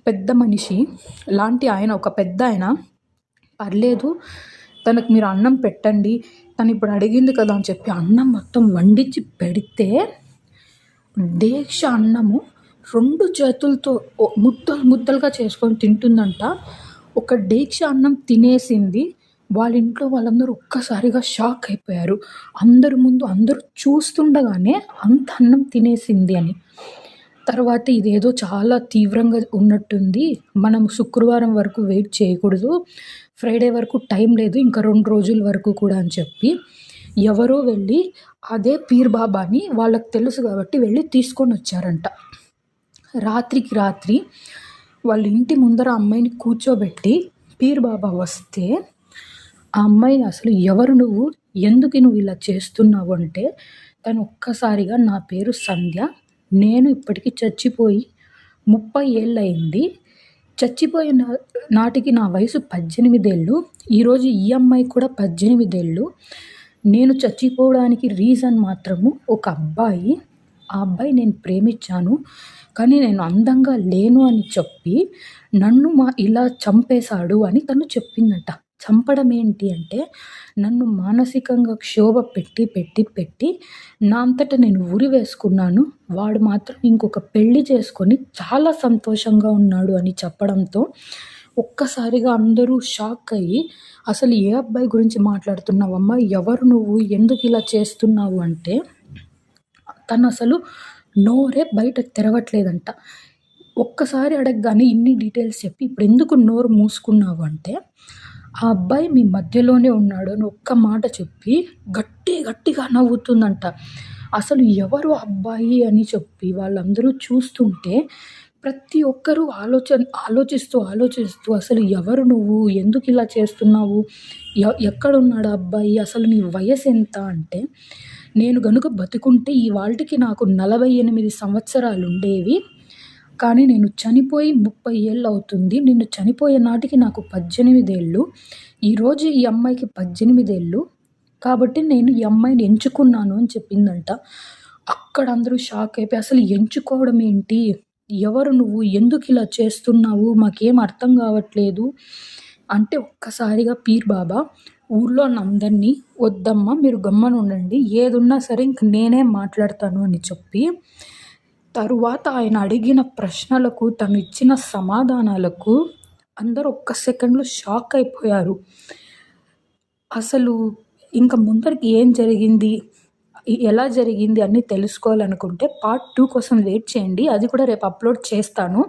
పెద్ద మనిషి లాంటి ఆయన, ఒక పెద్ద ఆయన, పర్లేదు తనకు మీరు అన్నం పెట్టండి, తను ఇప్పుడు అడిగింది కదా అని చెప్పి అన్నం మొత్తం వండించి పెడితే దీక్ష అన్నము 2 చేతులతో ముద్దలు ముద్దలుగా చేసుకొని తింటుందంట. ఒక డేక్ష అన్నం తినేసింది. వాళ్ళ ఇంట్లో వాళ్ళందరూ ఒక్కసారిగా షాక్ అయిపోయారు. అందరి ముందు అందరూ చూస్తుండగానే అంత అన్నం తినేసింది అని. తర్వాత ఇదేదో చాలా తీవ్రంగా ఉన్నట్టుంది, మనం శుక్రవారం వరకు వెయిట్ చేయకూడదు, ఫ్రైడే వరకు టైం లేదు, ఇంకా 2 రోజుల వరకు కూడా అని చెప్పి ఎవరో వెళ్ళి అదే పీర్ బాబాని వాళ్ళకి తెలుసు కాబట్టి వెళ్ళి తీసుకొని వచ్చారంట. రాత్రికి రాత్రి వాళ్ళ ఇంటి ముందర అమ్మాయిని కూర్చోబెట్టి పీర్ బాబా వస్తే ఆ అమ్మాయిని అసలు ఎవరు నువ్వు, ఎందుకు నువ్వు ఇలా చేస్తున్నావు అంటే తను ఒక్కసారిగా నా పేరు సంధ్య, నేను ఇప్పటికి చచ్చిపోయి 30 ఏళ్ళు అయింది, చచ్చిపోయిన నాటికి నా వయసు 18 ఏళ్ళు, ఈరోజు ఈ అమ్మాయి కూడా 18 ఏళ్ళు, నేను చచ్చిపోవడానికి రీజన్ మాత్రము ఒక అబ్బాయి, ఆ అబ్బాయి నేను ప్రేమించాను కానీ నేను అందంగా లేను అని చెప్పి నన్ను ఇలా చంపేశాడు అని తను చెప్పిందట. చంపడం ఏంటి అంటే నన్ను మానసికంగా క్షోభ పెట్టి పెట్టి పెట్టి నా అంతట నేను ఉరి వేసుకున్నాను, వాడు మాత్రం ఇంకొక పెళ్లి చేసుకొని చాలా సంతోషంగా ఉన్నాడు అని చెప్పడంతో ఒక్కసారిగా అందరూ షాక్ అయ్యి అసలు ఏ అబ్బాయి గురించి మాట్లాడుతున్నావమ్మా, ఎవరు నువ్వు, ఎందుకు ఇలా చేస్తున్నావు అంటే తను అసలు నోరే బయట తెరవట్లేదంట. ఒక్కసారి అడగగానే ఇన్ని డీటెయిల్స్ చెప్పి ఇప్పుడు ఎందుకు నోరు మూసుకున్నావు అంటే ఆ అబ్బాయి మీ మధ్యలోనే ఉన్నాడు అని ఒక్క మాట చెప్పి గట్టిగా నవ్వుతుందంట. అసలు ఎవరు అబ్బాయి అని చెప్పి వాళ్ళందరూ చూస్తుంటే ప్రతి ఒక్కరూ ఆలోచిస్తూ అసలు ఎవరు నువ్వు, ఎందుకు ఇలా చేస్తున్నావు, ఎక్కడున్నాడు ఆ అబ్బాయి, అసలు నీ వయసు ఎంత అంటే నేను గనుక బతికుంటే ఇవాల్టికి నాకు 48 సంవత్సరాలు ఉండేవి, కానీ నేను చనిపోయి 30 ఏళ్ళు అవుతుంది, నిన్ను చనిపోయే నాటికి నాకు 18 ఏళ్ళు, ఈరోజు ఈ అమ్మాయికి 18 ఏళ్ళు, కాబట్టి నేను ఈ అమ్మాయిని ఎంచుకున్నాను అని చెప్పిందంట. అక్కడ అందరూ షాక్ అయిపోయి అసలు ఎంచుకోవడం ఏంటి, ఎవరు నువ్వు, ఎందుకు ఇలా చేస్తున్నావు, మాకేం అర్థం కావట్లేదు అంటే ఒక్కసారిగా పీర్ బాబా ఊర్లో అందరినీ వద్దమ్మా మీరు గమ్మున ఉండండి, ఏదున్నా సరే ఇంక నేనే మాట్లాడతాను అని చెప్పి తరువాత ఆయన అడిగిన ప్రశ్నలకు తను ఇచ్చిన సమాధానాలకు అందరూ ఒక్క సెకండ్లో షాక్ అయిపోయారు. అసలు ఇంక ముందరికి ఏం జరిగింది, ఎలా జరిగింది అన్నీ తెలుసుకోవాలనుకుంటే పార్ట్ 2 కోసం వెయిట్ చేయండి, అది కూడా రేపు అప్లోడ్ చేస్తాను.